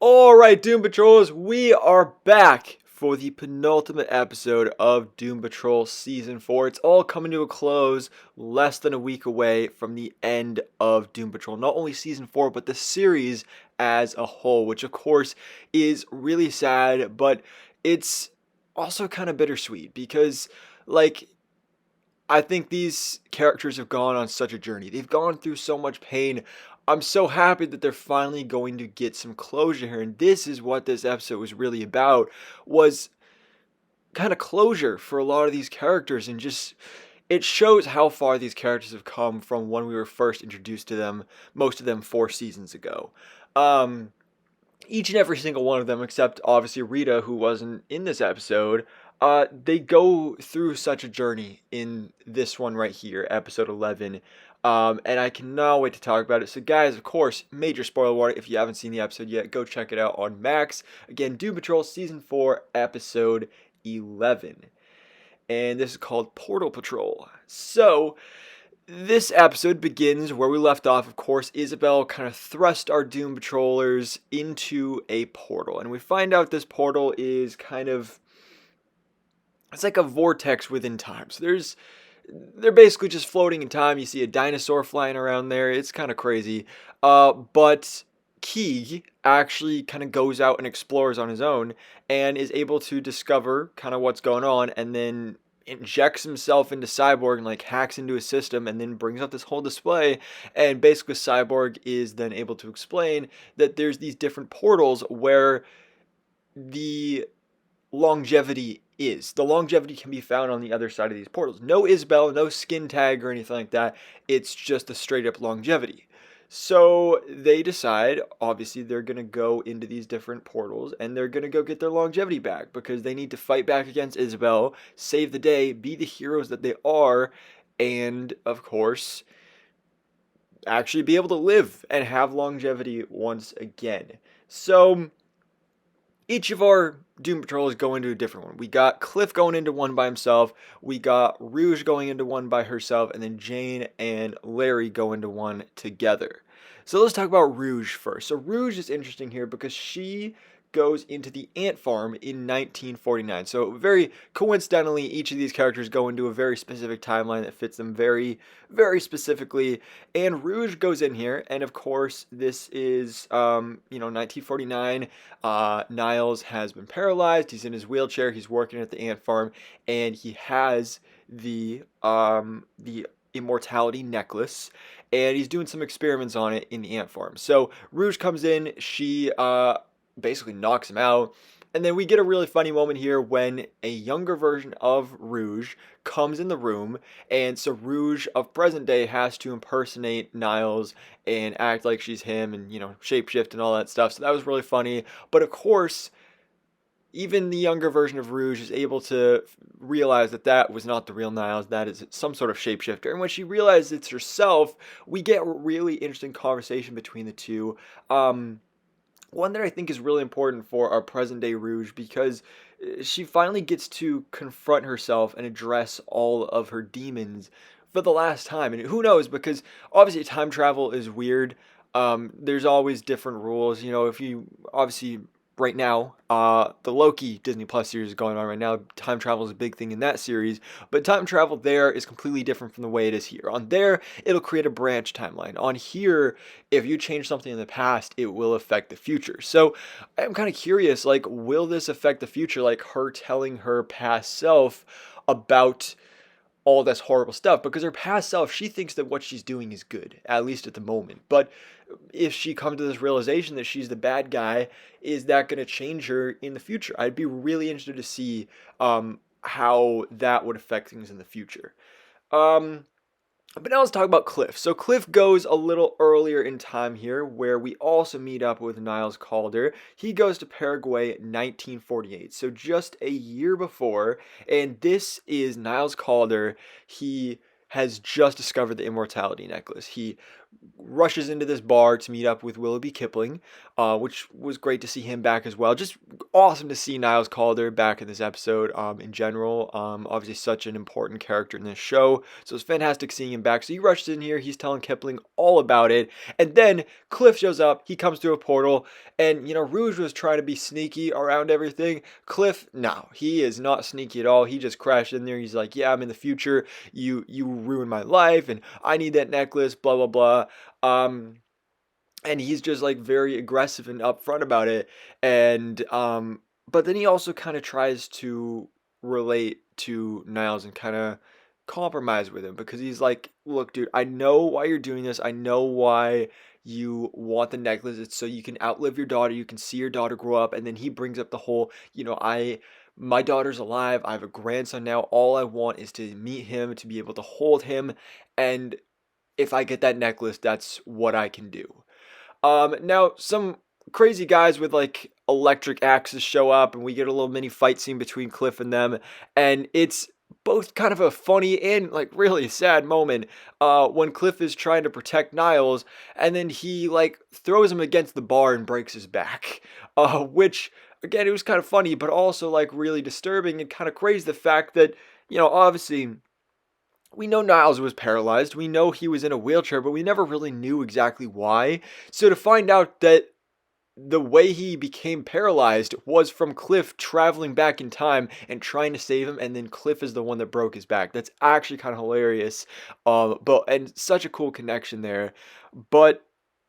Alright, Doom Patrollers, we are back for the penultimate episode of Doom Patrol Season 4. It's all coming to a close, less than a week away from the end of Doom Patrol. Not only Season 4, but the series as a whole, which of course is really sad, but it's also kind of bittersweet because, I think these characters have gone on such a journey. They've gone through so much pain. I'm so happy that they're finally going to get some closure here. And this is what this episode was really about, was kind of closure for a lot of these characters. And just, it shows how far these characters have come from when we were first introduced to them, most of them 4 seasons ago. Each and every single one of them, except obviously Rita, who wasn't in this episode, they go through such a journey in this one right here, episode 11, and I cannot wait to talk about it. So guys, of course, major spoiler warning, if you haven't seen the episode yet, go check it out on Max. Again, Doom Patrol Season 4, episode 11, and this is called Portal Patrol. So, this episode begins where we left off. Of course, Isabel kind of thrust our Doom Patrollers into a portal, and we find out this portal is kind of, it's like a vortex within time. So they're basically just floating in time. You see a dinosaur flying around there. It's kind of crazy. But Keeg actually kind of goes out and explores on his own and is able to discover kind of what's going on, and then injects himself into Cyborg and hacks into his system, and then brings up this whole display. And basically Cyborg is then able to explain that there's these different portals where the longevity is. The longevity can be found on the other side of these portals. No Isabel, no skin tag or anything like that. It's just a straight up longevity. So they decide, obviously, they're going to go into these different portals and they're going to go get their longevity back because they need to fight back against Isabel, save the day, be the heroes that they are, and, of course, actually be able to live and have longevity once again. So each of our Doom Patrollers go into a different one. We got Cliff going into one by himself, we got Rouge going into one by herself, and then Jane and Larry go into one together. So let's talk about Rouge first. So Rouge is interesting here because she goes into the ant farm in 1949. So very coincidentally, each of these characters go into a very specific timeline that fits them very, very specifically. And Rouge goes in here, and of course, this is 1949. Niles has been paralyzed. He's in his wheelchair. He's working at the ant farm, and he has the immortality necklace, and he's doing some experiments on it in the ant farm. So Rouge comes in. She basically knocks him out. And then we get a really funny moment here when a younger version of Rouge comes in the room, and so Rouge of present day has to impersonate Niles and act like she's him and, shapeshift and all that stuff. So that was really funny. But of course, even the younger version of Rouge is able to realize that that was not the real Niles, that is some sort of shapeshifter. And when she realizes it's herself, we get a really interesting conversation between the two. One that I think is really important for our present day Rouge, because she finally gets to confront herself and address all of her demons for the last time. And who knows, because obviously time travel is weird. There's always different rules. If you obviously right now, the Loki Disney Plus series is going on right now. Time travel is a big thing in that series, but time travel there is completely different from the way it is here. On there, it'll create a branch timeline. On here, if you change something in the past, it will affect the future. So I'm kind of curious, will this affect the future? Her telling her past self about all this horrible stuff, because her past self, she thinks that what she's doing is good, at least at the moment. But if she comes to this realization that she's the bad guy, is that going to change her in the future? I'd be really interested to see how that would affect things in the future. But now let's talk about Cliff. So Cliff goes a little earlier in time here, where we also meet up with Niles Caulder. He goes to Paraguay 1948, so just a year before, and this is Niles Caulder. He has just discovered the immortality necklace. He rushes into this bar to meet up with Willoughby Kipling, which was great to see him back as well. Just awesome to see Niles Caulder back in this episode in general. Obviously such an important character in this show, so it's fantastic seeing him back. So he rushes in here, he's telling Kipling all about it, and then Cliff shows up, he comes through a portal, and Rouge was trying to be sneaky around everything. Cliff, no, he is not sneaky at all. He just crashed in there. He's like, yeah, I'm in the future. You ruined my life, and I need that necklace, blah, blah, blah. And he's just like very aggressive and upfront about it. And but then he also kind of tries to relate to Niles and kind of compromise with him, because he's like, look, dude, I know why you're doing this. I know why you want the necklace. It's so you can outlive your daughter. You can see your daughter grow up. And then he brings up the whole, my daughter's alive. I have a grandson now. All I want is to meet him, to be able to hold him. And if I get that necklace, that's what I can do. Now some crazy guys with like electric axes show up, and we get a little mini fight scene between Cliff and them, and it's both kind of a funny and like really sad moment when Cliff is trying to protect Niles, and then he like throws him against the bar and breaks his back, which again, it was kind of funny, but also like really disturbing and kind of crazy, the fact that obviously we know Niles was paralyzed. We know he was in a wheelchair, but we never really knew exactly why. So to find out that the way he became paralyzed was from Cliff traveling back in time and trying to save him, and then Cliff is the one that broke his back. That's actually kind of hilarious. And such a cool connection there. But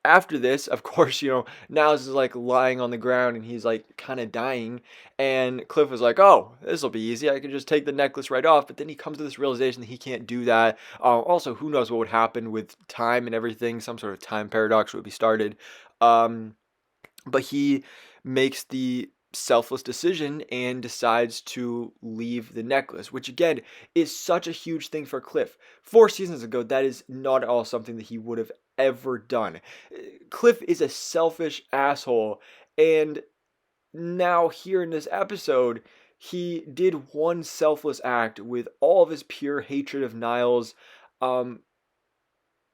after this, of course, Niles is like lying on the ground and he's like kind of dying. And Cliff was like, oh, this will be easy. I can just take the necklace right off. But then he comes to this realization that he can't do that. Also, who knows what would happen with time and everything. Some sort of time paradox would be started. But he makes the selfless decision and decides to leave the necklace, which again is such a huge thing for Cliff. 4 seasons ago, that is not at all something that he would have ever done. Cliff is a selfish asshole, and now here in this episode, he did one selfless act with all of his pure hatred of Niles.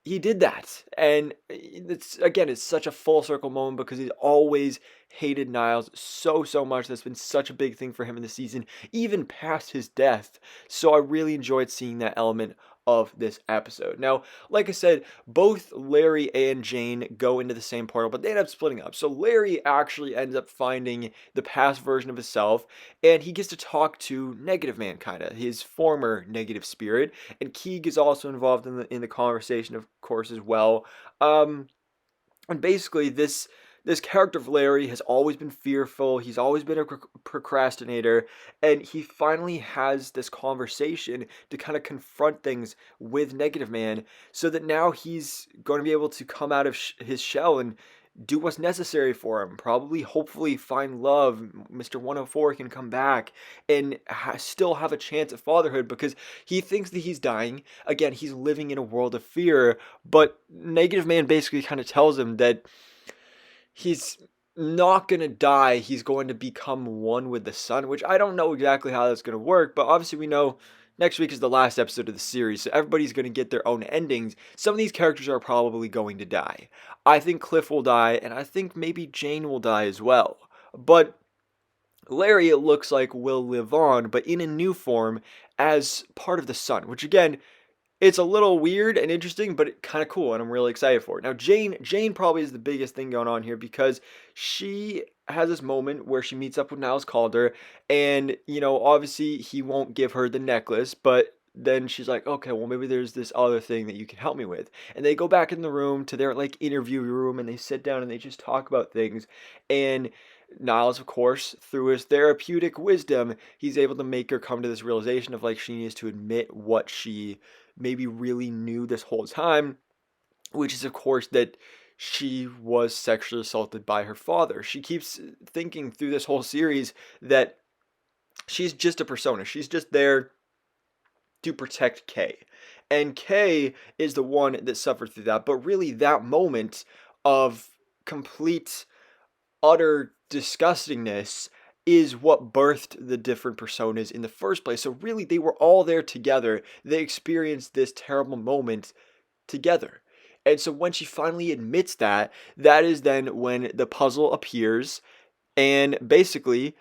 He did that, and it's such a full circle moment, because he's always hated Niles so much. That's been such a big thing for him in the season, even past his death. So I really enjoyed seeing that element of this episode. Now, like I said, both Larry and Jane go into the same portal, but they end up splitting up. So Larry actually ends up finding the past version of himself, and he gets to talk to Negative Man, kind of his former negative spirit. And Keeg is also involved in the conversation, of course, as well. And basically, this character of Larry has always been fearful. He's always been a procrastinator, and he finally has this conversation to kind of confront things with Negative Man, so that now he's going to be able to come out of his shell and do what's necessary for him. Probably, hopefully, find love. Mr. 104 can come back and still have a chance at fatherhood, because he thinks that he's dying. Again, he's living in a world of fear, but Negative Man basically kind of tells him that he's not going to die. He's going to become one with the sun, which I don't know exactly how that's going to work, but obviously we know next week is the last episode of the series, so everybody's going to get their own endings. Some of these characters are probably going to die. I think Cliff will die, and I think maybe Jane will die as well. But Larry, it looks like, will live on, but in a new form as part of the sun, which again, it's a little weird and interesting, but kind of cool, and I'm really excited for it. Now, Jane probably is the biggest thing going on here, because she has this moment where she meets up with Niles Caulder, and, obviously he won't give her the necklace, but then she's like, okay, well, maybe there's this other thing that you can help me with. And they go back in the room to their, like, interview room, and they sit down and they just talk about things, and Niles, of course, through his therapeutic wisdom, he's able to make her come to this realization of, like, she needs to admit what she maybe really knew this whole time, which is, of course, that she was sexually assaulted by her father. She keeps thinking through this whole series that she's just a persona. She's just there to protect Kay. And Kay is the one that suffered through that. But really, that moment of complete, utter disgustingness is what birthed the different personas in the first place. So really, they were all there together. They experienced this terrible moment together. And so when she finally admits that, that is then when the puzzle appears, and basically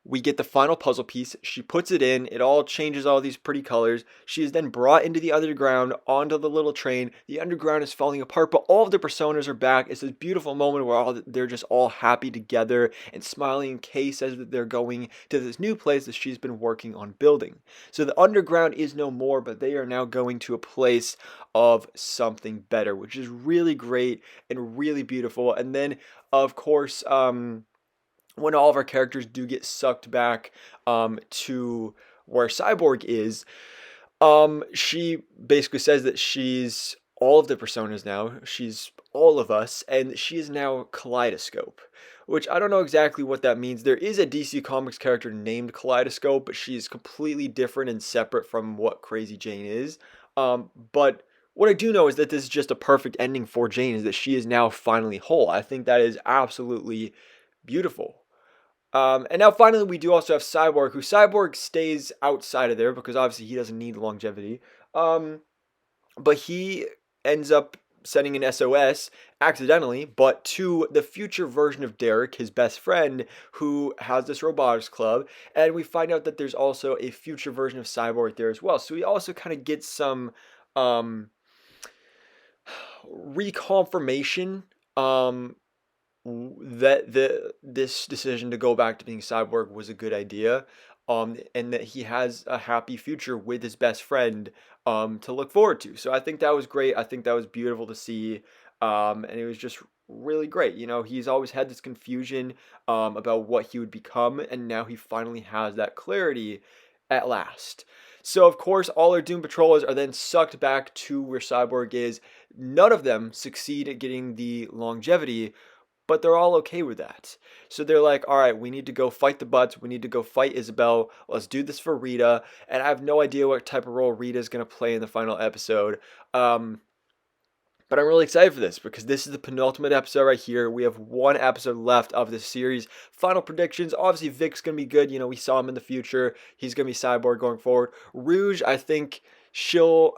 we get the final puzzle piece. She puts it in. It all changes all these pretty colors. She is then brought into the underground onto the little train. The underground is falling apart, but all of the personas are back. It's this beautiful moment where they're just all happy together and smiling. And Kay says that they're going to this new place that she's been working on building. So the underground is no more, but they are now going to a place of something better, which is really great and really beautiful. And then, of course, when all of our characters do get sucked back to where Cyborg is, she basically says that she's all of the personas now. She's all of us, and she is now Kaleidoscope, which I don't know exactly what that means. There is a DC Comics character named Kaleidoscope, but she's completely different and separate from what Crazy Jane is. But what I do know is that this is just a perfect ending for Jane, is that she is now finally whole. I think that is absolutely beautiful. And now finally we do also have Cyborg, who Cyborg stays outside of there because obviously he doesn't need longevity. But he ends up sending an SOS accidentally, but to the future version of Derek, his best friend, who has this robotics club. And we find out that there's also a future version of Cyborg there as well. So we also kind of get some reconfirmation that this decision to go back to being Cyborg was a good idea, and that he has a happy future with his best friend to look forward to. So I think that was great. I think that was beautiful to see, and it was just really great. You know, he's always had this confusion about what he would become, and now he finally has that clarity at last. So of course, all our Doom Patrollers are then sucked back to where Cyborg is. None of them succeed at getting the longevity, but they're all okay with that. So they're like, all right, we need to go fight the Butts. We need to go fight Isabel. Let's do this for Rita. And I have no idea what type of role Rita is going to play in the final episode. But I'm really excited for this because this is the penultimate episode right here. We have one episode left of this series. Final predictions. Obviously, Vic's going to be good. You know, we saw him in the future. He's going to be Cyborg going forward. Rouge, I think she'll...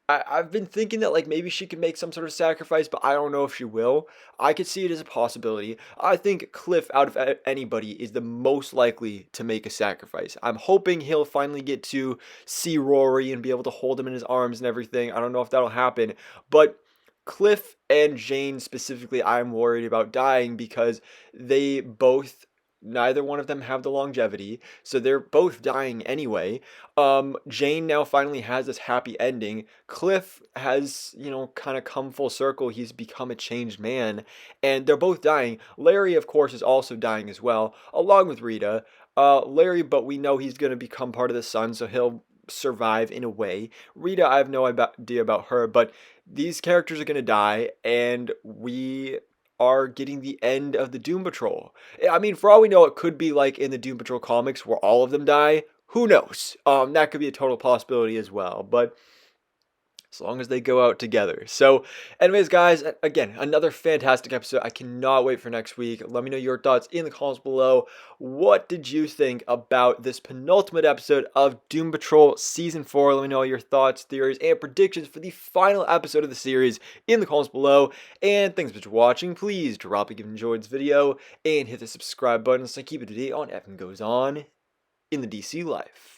I've been thinking that like maybe she could make some sort of sacrifice, but I don't know if she will. I could see it as a possibility. I think Cliff, out of anybody, is the most likely to make a sacrifice. I'm hoping he'll finally get to see Rory and be able to hold him in his arms and everything. I don't know if that'll happen, but Cliff and Jane specifically, I'm worried about dying because they both... Neither one of them have the longevity, so they're both dying anyway. Jane now finally has this happy ending. Cliff has, you know, kind of come full circle. He's become a changed man, and they're both dying. Larry, of course, is also dying as well, along with Rita. Larry, but we know he's going to become part of the Sun, so he'll survive in a way. Rita, I have no idea about her, but these characters are going to die, and we are getting the end of the Doom Patrol. I mean, for all we know, it could be like in the Doom Patrol comics where all of them die. Who knows? That could be a total possibility as well, but as long as they go out together. So anyways, guys, again, another fantastic episode. I cannot wait for next week. Let me know your thoughts in the comments below. What did you think about this penultimate episode of Doom Patrol Season 4? Let me know your thoughts, theories, and predictions for the final episode of the series in the comments below. And thanks for watching. Please drop a like if you enjoyed this video and hit the subscribe button so I keep it up to date on everything goes on in the DC life.